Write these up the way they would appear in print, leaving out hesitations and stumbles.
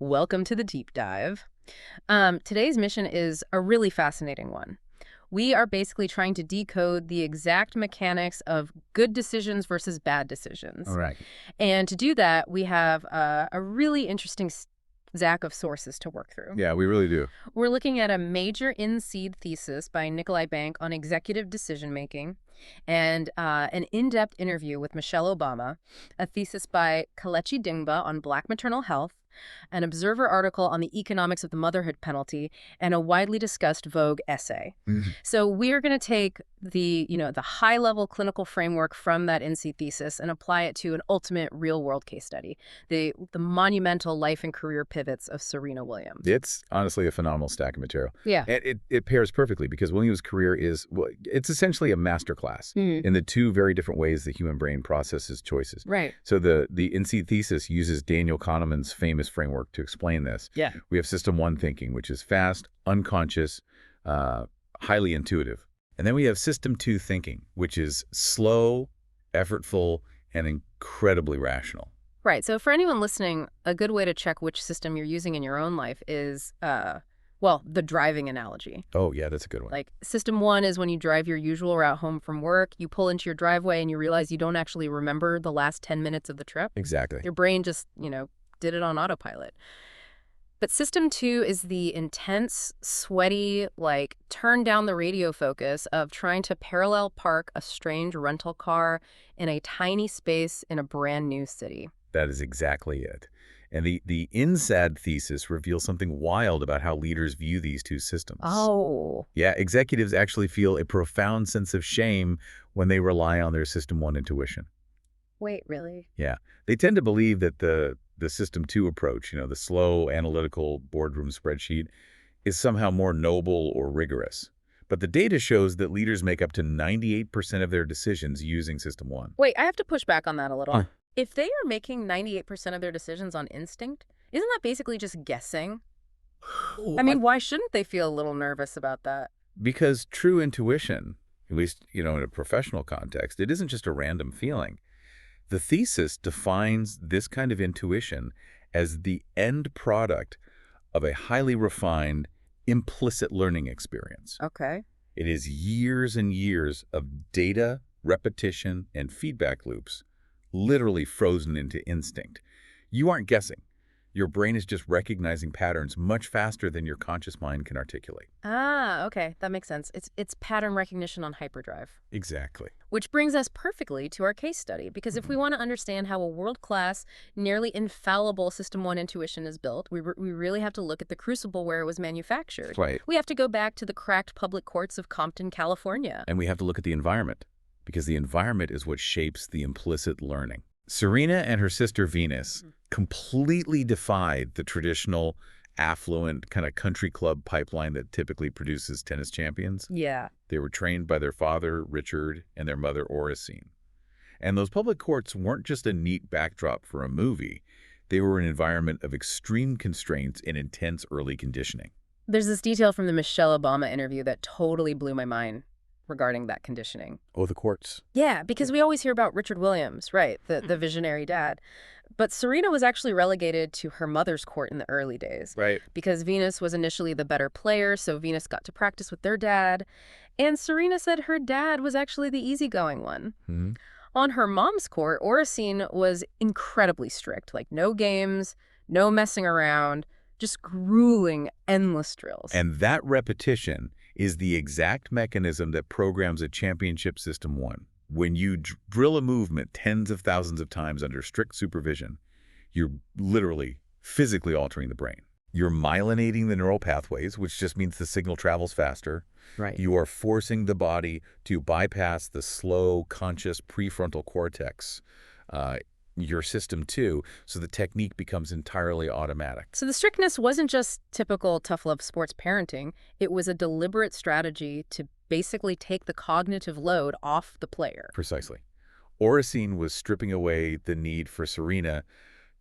Welcome to the deep dive. Today's mission is a really fascinating one. We are basically trying to decode the exact mechanics of good decisions versus bad decisions. All right. And to do that, we have a really interesting stack of sources to work through. Yeah, we really do. We're looking at a major INSEAD thesis by Nicolai Banck on executive decision-making, and an in-depth interview with Michelle Obama, a thesis by Kelechi Dingba on Black maternal health, an Observer article on the economics of the motherhood penalty, and a widely discussed Vogue essay. So we're going to take the high-level clinical framework from that INSEAD thesis and apply it to an ultimate real-world case study, the monumental life and career pivots of Serena Williams. It's honestly a phenomenal stack of material. Yeah. And it pairs perfectly because Williams' career is, well, it's essentially a masterclass in the two very different ways the human brain processes choices. Right. So the INSEAD thesis uses Daniel Kahnemann's famous framework to explain this. Yeah. We have system one thinking, which is fast, unconscious, highly intuitive. And then we have system two thinking, which is slow, effortful, and incredibly rational. Right. So for anyone listening, a good way to check which system you're using in your own life is, the driving analogy. Oh, yeah, that's a good one. Like system one is when you drive your usual route home from work, you pull into your driveway and you realize you don't actually remember the last 10 minutes of the trip. Exactly. Your brain just, did it on autopilot. But system two is the intense, sweaty, turn down the radio focus of trying to parallel park a strange rental car in a tiny space in a brand new city. That is exactly it. And the INSEAD thesis reveals something wild about how leaders view these two systems. Oh. Yeah, executives actually feel a profound sense of shame when they rely on their system one intuition. Wait, really? Yeah. They tend to believe that the system two approach, the slow, analytical boardroom spreadsheet, is somehow more noble or rigorous. But the data shows that leaders make up to 98% of their decisions using system one. Wait, I have to push back on that a little. If they are making 98% of their decisions on instinct, isn't that basically just guessing? I mean, why shouldn't they feel a little nervous about that? Because true intuition, at least, in a professional context, it isn't just a random feeling. The thesis defines this kind of intuition as the end product of a highly refined, implicit learning experience. Okay. It is years and years of data, repetition, and feedback loops, literally frozen into instinct. You aren't guessing. Your brain is just recognizing patterns much faster than your conscious mind can articulate. Ah, okay. That makes sense. It's pattern recognition on hyperdrive. Exactly. Which brings us perfectly to our case study, because if we want to understand how a world-class, nearly infallible System 1 intuition is built, we really have to look at the crucible where it was manufactured. Right. We have to go back to the cracked public courts of Compton, California. And we have to look at the environment, because the environment is what shapes the implicit learning. Serena and her sister Venus completely defied the traditional, affluent kind of country club pipeline that typically produces tennis champions. Yeah. They were trained by their father, Richard, and their mother, Oracene. And those public courts weren't just a neat backdrop for a movie. They were an environment of extreme constraints and intense early conditioning. There's this detail from the Michelle Obama interview that totally blew my mind regarding that conditioning. Oh, the courts. Yeah, because we always hear about Richard Williams, right, the visionary dad. But Serena was actually relegated to her mother's court in the early days. Right. Because Venus was initially the better player, so Venus got to practice with their dad. And Serena said her dad was actually the easygoing one. On her mom's court, Oracene was incredibly strict, no games, no messing around, just grueling, endless drills. And that repetition is the exact mechanism that programs a championship System 1. When you drill a movement tens of thousands of times under strict supervision, you're literally physically altering the brain. You're myelinating the neural pathways, which just means the signal travels faster. Right. You are forcing the body to bypass the slow, conscious prefrontal cortex, your System 2, so the technique becomes entirely automatic. So the strictness wasn't just typical tough love sports parenting. It was a deliberate strategy to basically take the cognitive load off the player. Precisely. Oracene was stripping away the need for Serena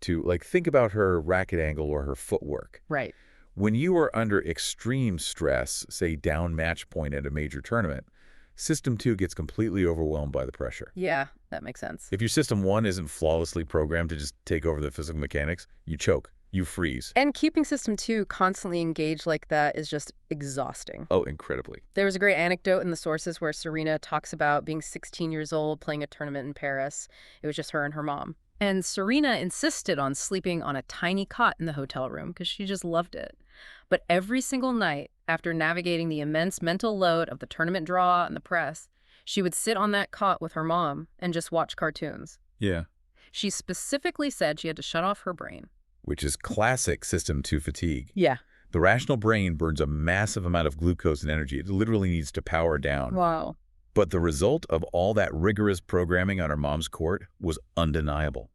to, think about her racket angle or her footwork. Right. When you are under extreme stress, say down match point at a major tournament, System 2 gets completely overwhelmed by the pressure. Yeah, that makes sense. If your System 1 isn't flawlessly programmed to just take over the physical mechanics, you choke. You freeze. And keeping System 2 constantly engaged like that is just exhausting. Oh, incredibly. There was a great anecdote in the sources where Serena talks about being 16 years old playing a tournament in Paris. It was just her and her mom. And Serena insisted on sleeping on a tiny cot in the hotel room because she just loved it. But every single night, after navigating the immense mental load of the tournament draw and the press, she would sit on that cot with her mom and just watch cartoons. Yeah. She specifically said she had to shut off her brain. Which is classic System 2 fatigue. Yeah. The rational brain burns a massive amount of glucose and energy. It literally needs to power down. Wow. But the result of all that rigorous programming on her mom's court was undeniable.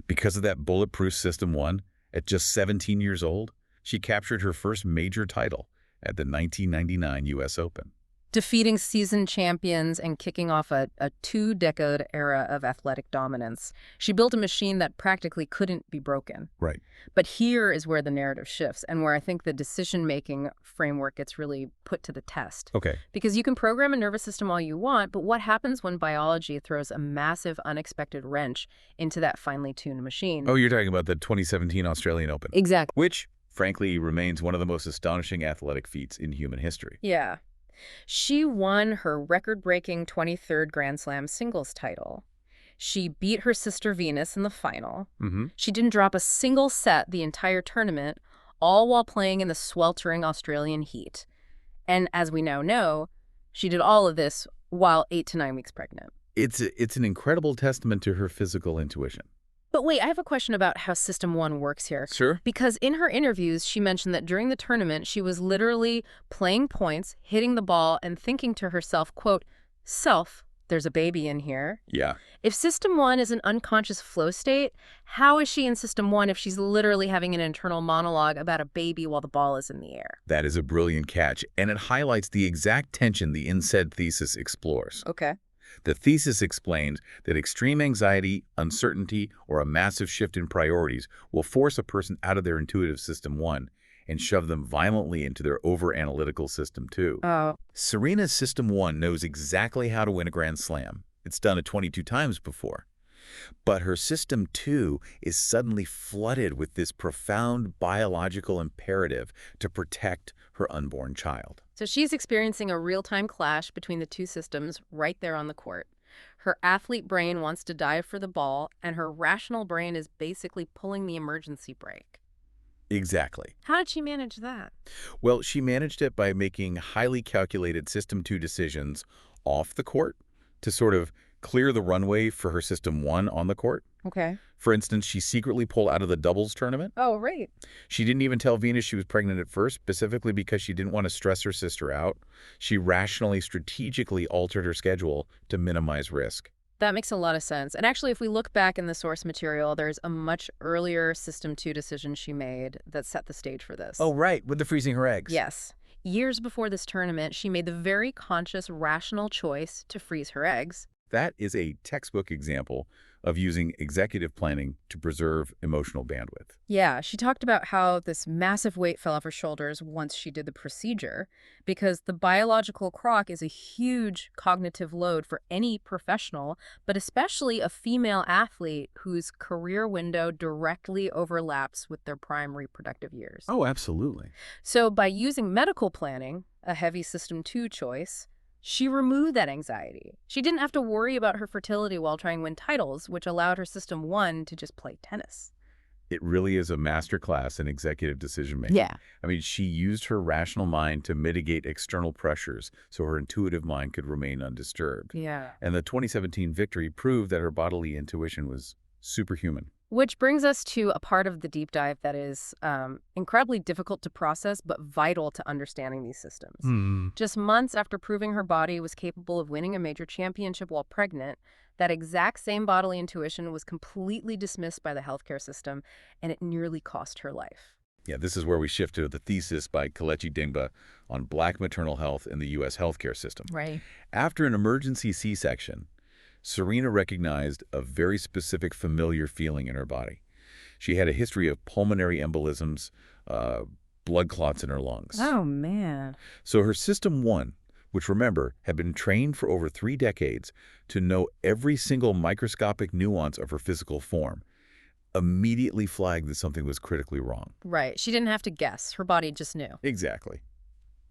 Because of that bulletproof System 1, at just 17 years old, she captured her first major title at the 1999 U.S. Open. Defeating seasoned champions and kicking off a two-decade era of athletic dominance. She built a machine that practically couldn't be broken. Right. But here is where the narrative shifts and where I think the decision-making framework gets really put to the test. Okay. Because you can program a nervous system all you want, but what happens when biology throws a massive, unexpected wrench into that finely tuned machine? Oh, you're talking about the 2017 Australian Open. Exactly. Which, frankly, remains one of the most astonishing athletic feats in human history. Yeah. She won her record-breaking 23rd Grand Slam singles title. She beat her sister Venus in the final. She didn't drop a single set the entire tournament, all while playing in the sweltering Australian heat. And as we now know, she did all of this while 8 to 9 weeks pregnant. It's an incredible testament to her physical intuition. But wait, I have a question about how System 1 works here. Sure. Because in her interviews, she mentioned that during the tournament, she was literally playing points, hitting the ball, and thinking to herself, quote, "Self, there's a baby in here." Yeah. If System 1 is an unconscious flow state, how is she in System 1 if she's literally having an internal monologue about a baby while the ball is in the air? That is a brilliant catch, and it highlights the exact tension the INSEAD thesis explores. Okay. The thesis explains that extreme anxiety, uncertainty, or a massive shift in priorities will force a person out of their intuitive System 1 and shove them violently into their over-analytical System 2. Oh. Serena's System 1 knows exactly how to win a Grand Slam. It's done it 22 times before. But her System 2 is suddenly flooded with this profound biological imperative to protect her unborn child. So she's experiencing a real-time clash between the two systems right there on the court. Her athlete brain wants to dive for the ball, and her rational brain is basically pulling the emergency brake. Exactly. How did she manage that? Well, she managed it by making highly calculated System 2 decisions off the court to sort of clear the runway for her System 1 on the court. Okay. For instance, she secretly pulled out of the doubles tournament. Oh, right. She didn't even tell Venus she was pregnant at first, specifically because she didn't want to stress her sister out. She rationally, strategically altered her schedule to minimize risk. That makes a lot of sense. And actually, if we look back in the source material, there's a much earlier System 2 decision she made that set the stage for this. Oh, right, with the freezing her eggs. Yes. Years before this tournament, she made the very conscious, rational choice to freeze her eggs. That is a textbook example of using executive planning to preserve emotional bandwidth. Yeah, she talked about how this massive weight fell off her shoulders once she did the procedure, because the biological clock is a huge cognitive load for any professional, but especially a female athlete whose career window directly overlaps with their prime reproductive years. Oh, absolutely. So by using medical planning, a heavy System 2 choice, she removed that anxiety. She didn't have to worry about her fertility while trying to win titles, which allowed her System 1 to just play tennis. It really is a masterclass in executive decision-making. Yeah. I mean, she used her rational mind to mitigate external pressures so her intuitive mind could remain undisturbed. Yeah. And the 2017 victory proved that her bodily intuition was superhuman. Which brings us to a part of the deep dive that is incredibly difficult to process, but vital to understanding these systems. Just months after proving her body was capable of winning a major championship while pregnant, that exact same bodily intuition was completely dismissed by the healthcare system, and it nearly cost her life. Yeah, this is where we shift to the thesis by Kelechi Dingba on Black maternal health in the U.S. healthcare system. Right. After an emergency C-section, Serena recognized a very specific familiar feeling in her body. She had a history of pulmonary embolisms, blood clots in her lungs. Oh, man. So her System 1, which, remember, had been trained for over 3 decades to know every single microscopic nuance of her physical form, immediately flagged that something was critically wrong. Right. She didn't have to guess. Her body just knew. Exactly.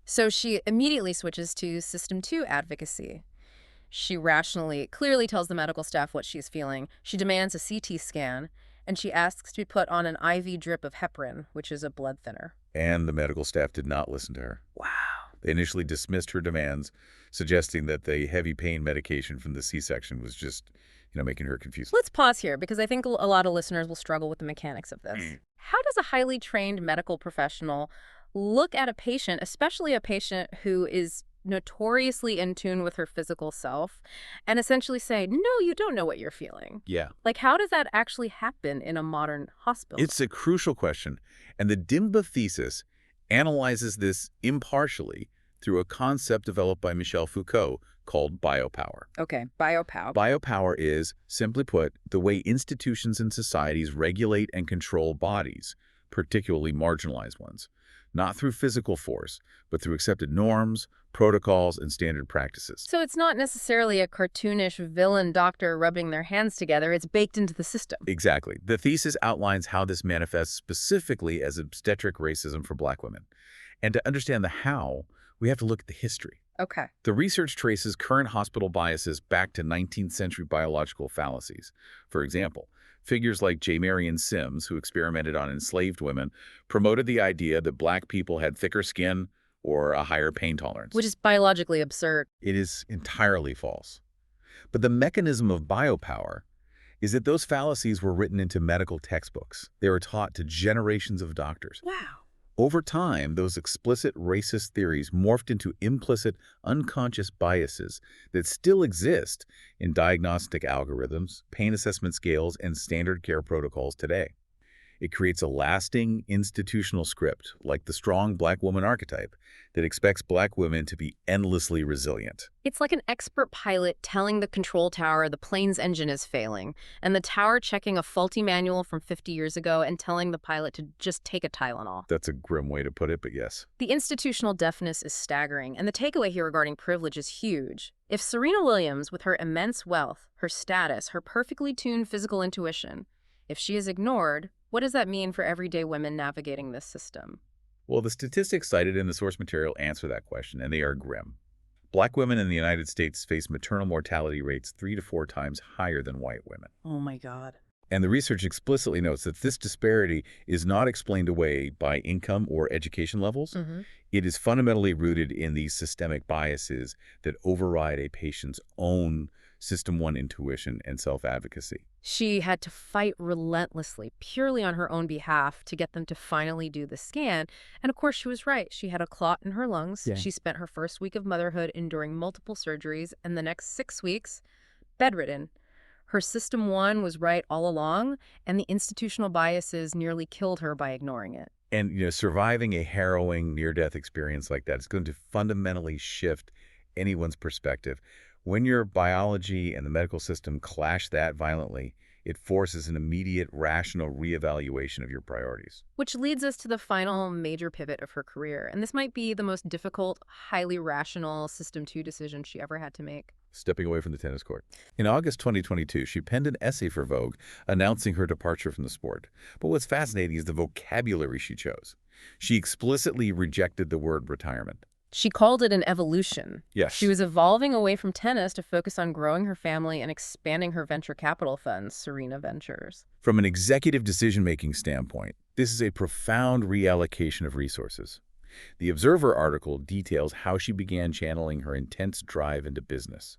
So she immediately switches to System 2 advocacy. She rationally, clearly tells the medical staff what she's feeling. She demands a CT scan, and she asks to be put on an IV drip of heparin, which is a blood thinner. And the medical staff did not listen to her. Wow. They initially dismissed her demands, suggesting that the heavy pain medication from the C-section was just, making her confused. Let's pause here because I think a lot of listeners will struggle with the mechanics of this. How does a highly trained medical professional look at a patient, especially a patient who is notoriously in tune with her physical self, and essentially say, no, you don't know what you're feeling? Yeah. Like, how does that actually happen in a modern hospital? It's a crucial question, and the Dimba thesis analyzes this impartially through a concept developed by Michel Foucault called biopower. Okay, biopower. Biopower is, simply put, the way institutions and societies regulate and control bodies, particularly marginalized ones, not through physical force, but through accepted norms, protocols, and standard practices. So it's not necessarily a cartoonish villain doctor rubbing their hands together. It's baked into the system. Exactly. The thesis outlines how this manifests specifically as obstetric racism for Black women. And to understand the how, we have to look at the history. Okay. The research traces current hospital biases back to 19th century biological fallacies. For example, figures like J. Marion Sims, who experimented on enslaved women, promoted the idea that Black people had thicker skin or a higher pain tolerance. Which is biologically absurd. It is entirely false. But the mechanism of biopower is that those fallacies were written into medical textbooks. They were taught to generations of doctors. Wow. Over time, those explicit racist theories morphed into implicit, unconscious biases that still exist in diagnostic algorithms, pain assessment scales, and standard care protocols today. It creates a lasting institutional script, like the strong Black woman archetype, that expects Black women to be endlessly resilient. It's like an expert pilot telling the control tower the plane's engine is failing, and the tower checking a faulty manual from 50 years ago and telling the pilot to just take a Tylenol. That's a grim way to put it, but yes. The institutional deafness is staggering, and the takeaway here regarding privilege is huge. If Serena Williams, with her immense wealth, her status, her perfectly tuned physical intuition, if she is ignored, what does that mean for everyday women navigating this system? Well, the statistics cited in the source material answer that question, and they are grim. Black women in the United States face maternal mortality rates 3 to 4 times higher than white women. Oh my God. And the research explicitly notes that this disparity is not explained away by income or education levels. It is fundamentally rooted in these systemic biases that override a patient's own System 1 intuition and self-advocacy. She had to fight relentlessly, purely on her own behalf, to get them to finally do the scan. And of course, she was right. She had a clot in her lungs. Yeah. She spent her first week of motherhood enduring multiple surgeries, and the next 6 weeks, bedridden. Her System 1 was right all along, and the institutional biases nearly killed her by ignoring it. And, surviving a harrowing near-death experience like that is going to fundamentally shift anyone's perspective. When your biology and the medical system clash that violently, it forces an immediate, rational reevaluation of your priorities. Which leads us to the final major pivot of her career. And this might be the most difficult, highly rational System 2 decision she ever had to make. Stepping away from the tennis court. In August 2022, she penned an essay for Vogue announcing her departure from the sport. But what's fascinating is the vocabulary she chose. She explicitly rejected the word retirement. She called it an evolution. Yes. She was evolving away from tennis to focus on growing her family and expanding her venture capital funds, Serena Ventures. From an executive decision-making standpoint, this is a profound reallocation of resources. The Observer article details how she began channeling her intense drive into business.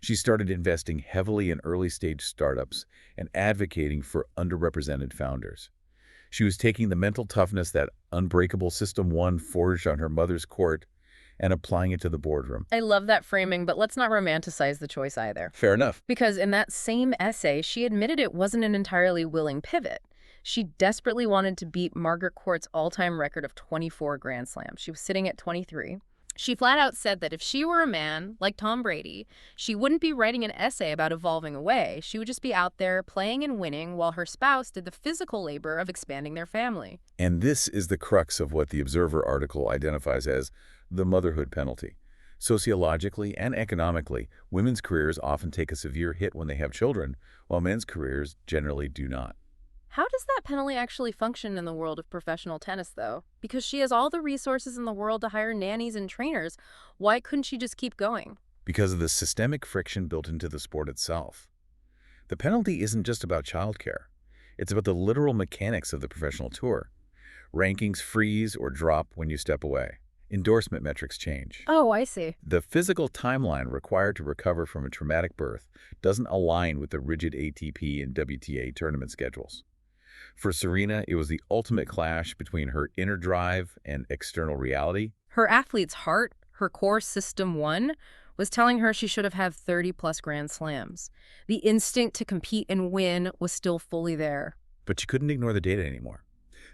She started investing heavily in early-stage startups and advocating for underrepresented founders. She was taking the mental toughness that unbreakable System 1 forged on her mother's court and applying it to the boardroom. I love that framing, but let's not romanticize the choice either. Fair enough. Because in that same essay, she admitted it wasn't an entirely willing pivot. She desperately wanted to beat Margaret Court's all-time record of 24 Grand Slams. She was sitting at 23. She flat out said that if she were a man, like Tom Brady, she wouldn't be writing an essay about evolving away. She would just be out there playing and winning while her spouse did the physical labor of expanding their family. And this is the crux of what the Observer article identifies as the motherhood penalty. Sociologically and economically, women's careers often take a severe hit when they have children, while men's careers generally do not. How does that penalty actually function in the world of professional tennis, though? Because she has all the resources in the world to hire nannies and trainers. Why couldn't she just keep going? Because of the systemic friction built into the sport itself. The penalty isn't just about childcare. It's about the literal mechanics of the professional tour. Rankings freeze or drop when you step away. Endorsement metrics change. Oh, I see. The physical timeline required to recover from a traumatic birth doesn't align with the rigid ATP and WTA tournament schedules. For Serena, it was the ultimate clash between her inner drive and external reality. Her athlete's heart, her core system 1, was telling her she should have had 30-plus Grand Slams. The instinct to compete and win was still fully there. But she couldn't ignore the data anymore.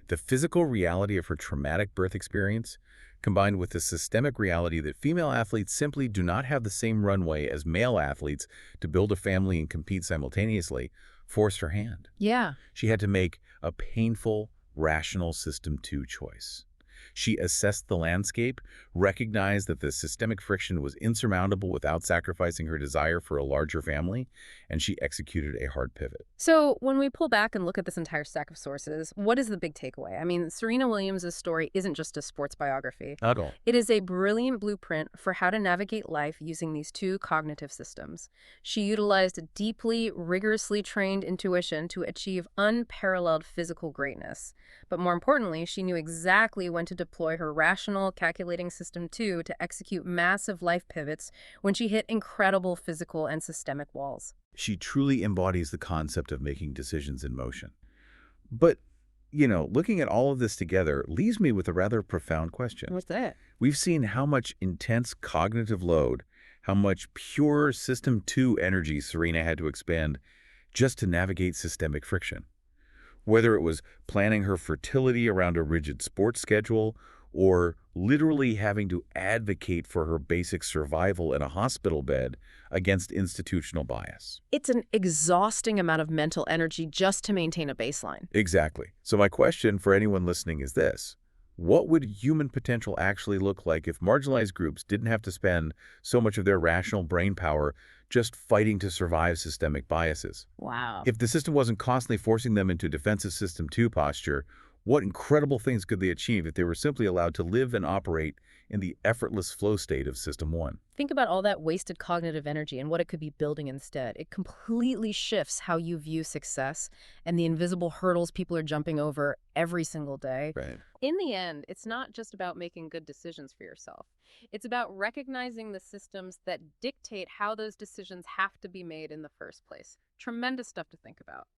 The physical reality of her traumatic birth experience, combined with the systemic reality that female athletes simply do not have the same runway as male athletes to build a family and compete simultaneously, forced her hand. Yeah. She had to make a painful, rational System 2 choice. She assessed the landscape, recognized that the systemic friction was insurmountable without sacrificing her desire for a larger family, and she executed a hard pivot. So when we pull back and look at this entire stack of sources, what is the big takeaway? I mean, Serena Williams' story isn't just a sports biography. Not at all. It is a brilliant blueprint for how to navigate life using these two cognitive systems. She utilized a deeply, rigorously trained intuition to achieve unparalleled physical greatness. But more importantly, she knew exactly when to deploy her rational, calculating System 2 to execute massive life pivots when she hit incredible physical and systemic walls. She truly embodies the concept of making decisions in motion. But, looking at all of this together leaves me with a rather profound question. What's that? We've seen how much intense cognitive load, how much pure System 2 energy Serena had to expend just to navigate systemic friction. Whether it was planning her fertility around a rigid sports schedule or literally having to advocate for her basic survival in a hospital bed against institutional bias. It's an exhausting amount of mental energy just to maintain a baseline. Exactly. So my question for anyone listening is this. What would human potential actually look like if marginalized groups didn't have to spend so much of their rational brain power just fighting to survive systemic biases? Wow. If the system wasn't constantly forcing them into defensive System 2 posture, what incredible things could they achieve if they were simply allowed to live and operate in the effortless flow state of System 1? Think about all that wasted cognitive energy and what it could be building instead. It completely shifts how you view success and the invisible hurdles people are jumping over every single day. Right. In the end, it's not just about making good decisions for yourself. It's about recognizing the systems that dictate how those decisions have to be made in the first place. Tremendous stuff to think about.